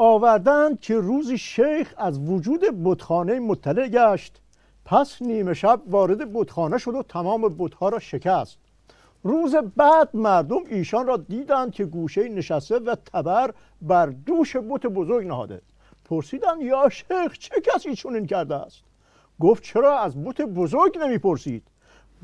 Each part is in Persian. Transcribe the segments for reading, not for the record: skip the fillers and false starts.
آوردند که روزی شیخ از وجود بتخانه مطلع گشت، پس نیمه شب وارد بتخانه شد و تمام بتها را شکست. روز بعد مردم ایشان را دیدند که گوشه نشسته و تبر بر دوش بت بزرگ نهاده. پرسیدند یا شیخ چه کسی چنین کرده است؟ گفت چرا از بت بزرگ نمیپرسید؟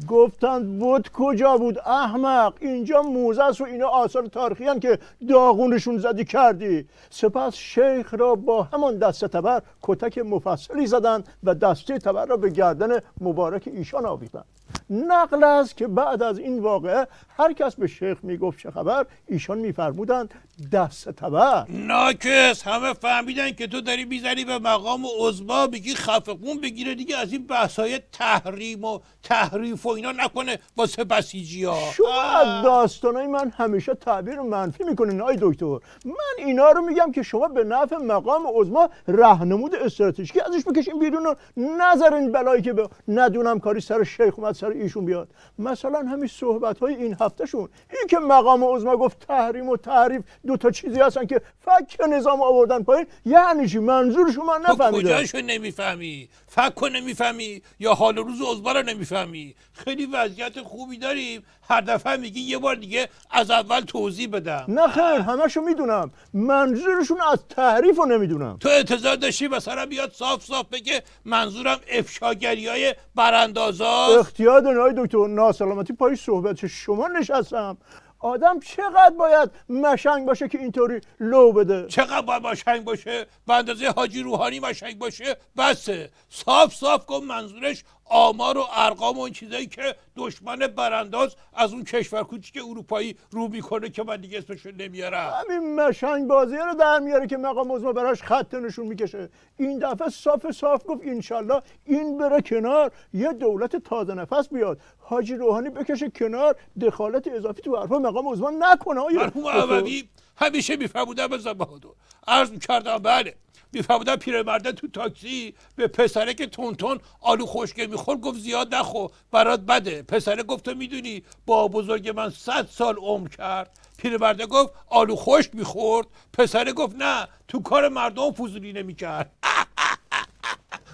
گفتند بت کجا بود احمق، اینجا موزه است و اینا آثار تاریخی هستند که داغونشون زدی کردی. سپس شیخ را با همان دسته تبر کتک مفصلی زدند و دسته تبر را به گردن مبارک ایشان آویختند. نقل است که بعد از این واقعه هر کس به شیخ میگفت چه خبر، ایشان میفرمودند دست تبر. ناکس همه فهمیدن که تو داری میزنی به مقام عظما، بگی خفقون بگیره دیگه، از این بحثای تحریم و تحریف و اینا نکنه واسه بسیجی ها. شما از داستانای من همیشه تعبیر منفی میکنین آی دکتر. من اینا رو میگم که شما به نفع مقام عظما راهنمود استراتژیکی ازش بکشین بیرون و نذارین بلایی که به ندونم کاری سر شیخ اومد سر ایشون بیاد. مثلا همین صحبت‌های این هفتهشون، این که مقام عظما گفت تحریم و تحریف دو تا چیزی هستن که فک نظام آوردن پایین، یعنی چی؟ منظورشو من نفهمیدم. کجاشو نمیفهمی؟ فک نمیفهمی یا حال روز عظما رو نمیفهمی؟ خیلی وضعیت خوبی داریم، هر دفعه میگی یه بار دیگه از اول توضیح بدم. نه خیر، همشو میدونم، منظورشون از تحریفو نمیدونم. تو انتظار داشتی مثلا بیاد صاف صاف بگه منظورم افشاگریای براندازاست؟ اختیار دارین آقای دکتر، ناسلامتی پای صحبت شما نشستم. آدم چقدر باید مشنگ باشه که اینطوری لو بده؟ چقدر باید مشنگ باشه؟ به اندازه حاجی روحانی مشنگ باشه بسه. صاف صاف گفت منظورش آمار و ارقام و این چیزایی که دشمن برانداز از اون کشور کوچیک اروپایی رو میکنه که من دیگه اسمشو نمیارم. همین مشنگ بازی رو در میاره که مقام عظما براش خط نشون میکشه. این دفعه صاف گفت انشالله این بره کنار، یه دولت تازه نفس بیاد، حاجی روحانی بکشه کنار، دخالت اضافی تو حرفا مقام عظما نکنه. مرحوم عوضی همیشه میفرمودن بزن بهادر، عرض میکردم بله، میفرمودن پیرمرده تو تاکسی به پسره که تون آلو خشکه میخور گفت زیاد نخو برات بده. پسره گفت تو میدونی با بزرگ من 100 سال عمر کرد؟ پیرمرده گفت آلو خشک میخورد؟ پسره گفت نه تو کار مردم فضولی نمیکرد.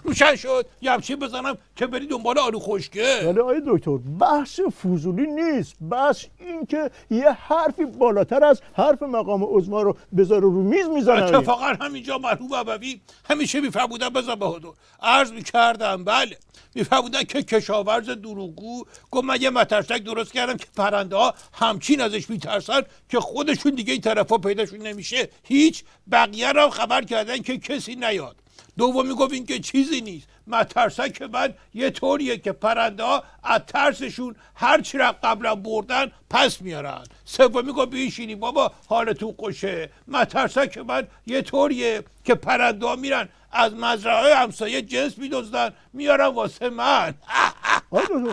روشن شد یه همچین بزنم که بری دنبال آلو خشکه. ولی آقای دکتر بحث فضولی نیست، بس این که یه حرفی بالاتر از حرف مقام عظما رو بذاره رو میز میزنه. اتفاقا همینجا مرحوم عبوی همیشه میفرمودن بزن بهادر، عرض میکردم بله، میفرمودن که کشاورز دروغگو گفت من یه مترسک درست کردم که پرنده ها همچین ازش میترسن که خودشون دیگه این طرفا پیداشون نمیشه، هیچ بقیه را خبر کردن که کسی نیاد. دومی گفت این که چیزی نیست، مترسک من یه طوریه که پرنده ها از ترسشون هر چی را قبلا بردن پس میارن. سومی گفت بیشینی بابا حالتون خوشه، مترسک من یه طوریه که پرنده ها میرن از مزرعه همسایه جنس میدزدن میارن واسه من.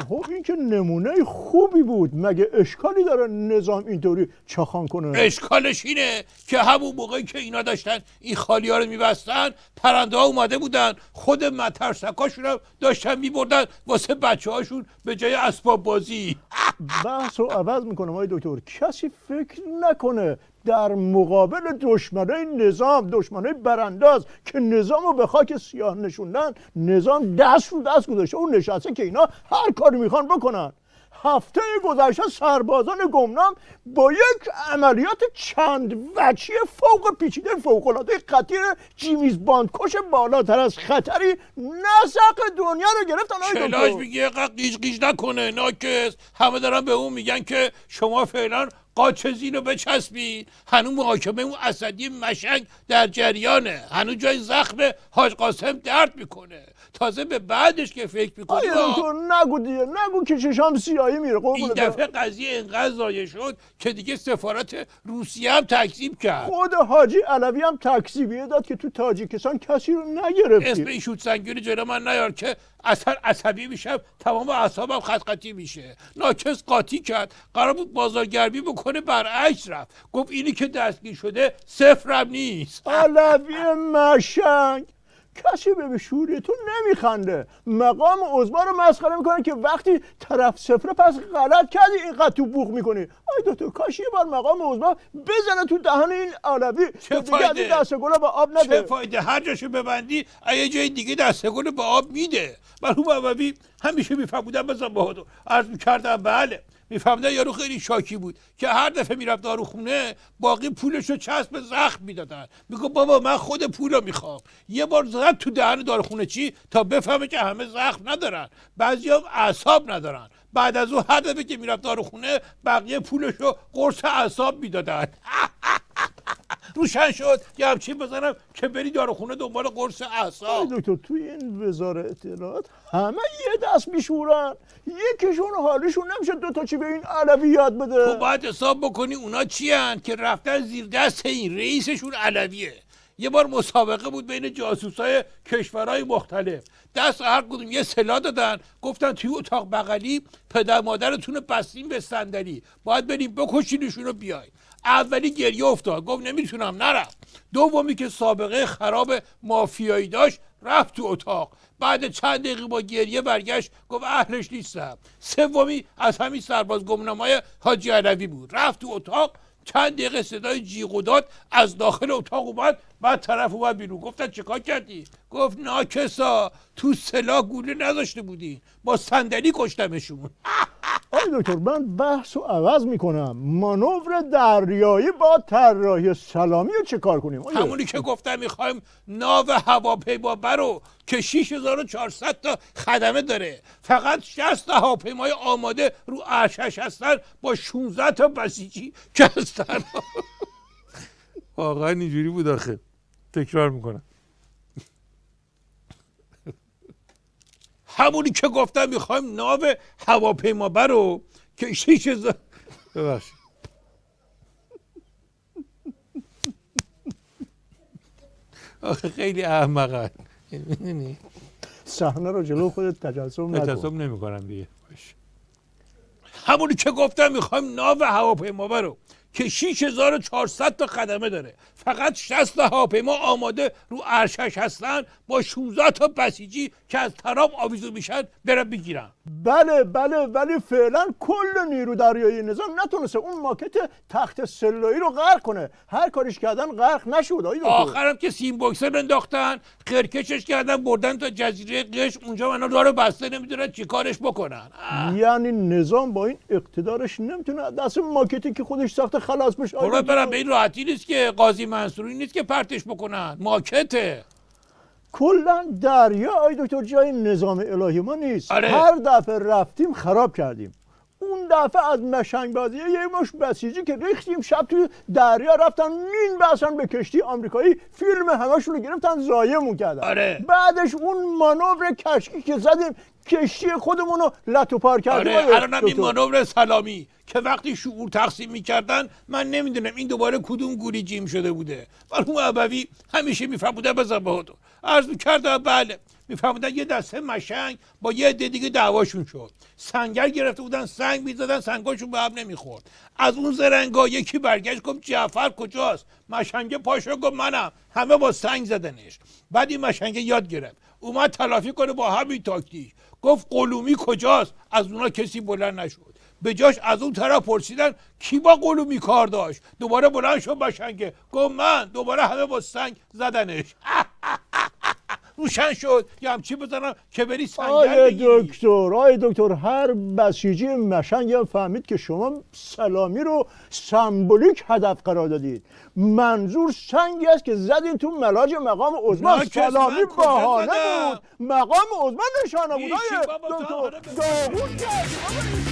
خب این که نمونه خوبی بود، مگه اشکالی داره نظام اینطوری چاخان کنه؟ اشکالش اینه که همون موقعی که اینا داشتن این خالی ها رو میبستن، پرنده ها اومده بودن خود مترسکاشون هم داشتن میبردن واسه بچه هاشون به جای اسباب بازی. بحث رو عوض میکنم آقای دکتر، کسی فکر نکنه در مقابل دشمنای نظام، دشمنای برانداز که نظام رو به خاک سیاه نشوندن، نظام دست رو دست گذاشته اون نشسته که اینا هر کاری میخوان بکنن. هفته گذشته سربازان گمنام با یک عملیات چند وجهی فوق پیچیده فوق‌العاده خطیر جیمیز باند کش بالاتر از خطری نسق دنیا رو گرفتن. چلاش میگه قیش قیش نکنه ناکس، همه دارن به اون میگن که شما فعلا قاچزین رو بچسبید، هنوز محاکمه اون اسدی مشنگ در جریانه، هنوز جای زخم حاج قاسم درد میکنه، تازه به بعدش که فکر میکنی تو نگو دیگه، نگو که چشام سیاهی میره. این دفعه قضیه اینقدر ضایع شد که دیگه سفارت روسیه هم تکذیب کرد. خود حاجی علوی هم تکذیبیه داد که تو تاجیکستان کسی رو نگرفتی. اسم این شوت سنگیری جلو من نیار که اصلا عصبی میشم، تمام اعصابم خط خطی میشه. ناکس قاطی کرد، قرار بود بازارگرمی بکنه برعکس رفت، گفت اینی که دستگیر شده صفرم نیست. علوی مشنگ کسی به شوریتون نمیخنده. مقام عظما رو مسخره میکنه که وقتی طرف صفره پس غلط کردی اینقدر تو بوق میکنی. آی دکتر کاش یه بار مقام عظما بزنه تو دهن این علوی چه دیگه از این فایده؟ دسته گلا به آب نده. چه فایده؟ هر جاشو ببندی یه جای دیگه دسته گل به آب میده. مرحوم ابوی همیشه میفهمودن بزن بهادر عرض میکردم بله میفهمدن یارو خیلی شاکی بود که هر دفعه میرفت داروخونه باقی پولشو چسب زخم میدادن. میگه بابا من خود پولو میخوام. یه بار زد تو دهن داروخونه چی تا بفهمه که همه زخم ندارن، بعضیام اعصاب ندارن. بعد از اون هر دفعه که میرفت داروخونه بقیه پولشو قرص اعصاب میدادن. روشن شد یه همچین بزنم که بری داروخونه دنبال قرص اعصاب. دکتر توی این وزارت اطلاعات همه یه دست میشورن، یکیشون حالشون نمیشه دوتا چی به این علوی یاد بده. تو باید حساب بکنی اونا چی هن که رفتن زیر دست این رئیسشون علویه. یه بار مسابقه بود بین جاسوسای کشورهای مختلف، دست هر کدوم یه سلاح دادن، گفتن توی اتاق بغلی پدر مادرتون رو بستیم به صندلی، باید بریم بکشینشون رو بیای. اولی گریه افتاد گفت نمیتونم، نرفت. دومی که سابقه خراب مافیایی داشت رفت تو اتاق، بعد چند دقیقه با گریه برگشت گفت اهلش نیستم. سومی از همین سرباز گمنامای حاجی علوی بود، رفت تو اتاق، چند دقیقه صدای جیغ و داد از داخل اتاق اومد، بعد طرف اومد بیرون. گفتن چیکار کردی؟ گفت ناکسا تو سلاح گوله نذاشته بودی، با صندلی کشتمشون. آی دکتر من بحث رو عوض میکنم، مانور دریایی با طراحی سلامی رو چه کار کنیم؟ همونی که گفتم میخوایم ناو هواپیما برو که 6400 تا خدمه داره، فقط 60 تا هواپیمای آماده رو ارشش هستن با 16 تا بسیجی که هستن. واقعا اینجوری بود آخه. تکرار میکنم. همونی که گفتم میخوایم ناو هواپیما برو که 6000 ببخشید آخه خیلی احمقن. میدونی صحنه رو جلو خودت تجسم نکن. تجسم نمی کنم دیگه. همونی که گفتم میخوایم ناو هواپیما برو که 6400 تا خدمه داره، فقط 60 تا هواپیما آماده رو ارشش هستن با 16 تا بسیجی که از ترام آویزون میشن برن بگیرن. بله ولی فعلا کل نیرو دریایی نظام نتونسته اون ماکت تخت سلایی رو غرق کنه. هر کاریش کردن غرق نشد. آخرم که سیم بوکسر انداختن، قرکشش کردن بردن تا جزیره قش، اونجا منو داره بسته نمیدونن چی کارش بکنن. یعنی نظام با این اقتدارش نمیتونه دست ماکتی که خودش ساخته خلاص بشه. برای برم به این راحتی نیست که قاضی منصوری نیست که پرتش بکنن، ماکته. کلا دریا آی دکتر جای نظام الهی ما نیست. آره. هر دفعه رفتیم خراب کردیم. اون دفعه از مشنگ بازی یه مش بسیجی که ریختیم شب توی دریا رفتن مین بسن به کشتی آمریکایی، فیلم همشون رو گرفتن ضایعمون کردن. آره. بعدش اون مانور کشکی که زدیم کشتی خودمون رو لتو پار کردیم. آره الانم این مانور سلامی که وقتی شعور تقسیم میکردن من نمیدونم این دوباره کدوم گوری جیم شده بوده. مرحوم ابوی همیشه میفهمودن بزن بهادر عرض میکردم بله میفهمودن یه دسته مشنگ با یه عده دیگه دعواشون شد، سنگر گرفته بودن سنگ میزدن سنگاشون به هم نمیخورد. از اون زرنگا یکی برگشت گفت جعفر کجاست؟ مشنگه پاشو گفت منم، همه با سنگ زدنش. بعد این مشنگه یاد گرفت اومد تلافی کنه با همین تاکتیک، گفت قلومی کجاست؟ از اونا کسی بلند نشد. به جاش از اون طرف پرسیدن کی با قلومی کار داشت؟ دوباره بلند شد مشنگه گفت من. دوباره همه با سنگ زدنش. روشن شد یه همچی بزنم که بری سنگر بگیری. آی دکتر هر بسیجی مشنگ هم فهمید که شما سلامی رو سمبولیک هدف قرار دادید. منظور سنگی است که زدین تو ملاج مقام عظما. سلامی بهانه بود، مقام عظما نشانه بود. آی دکتر داغون کردی.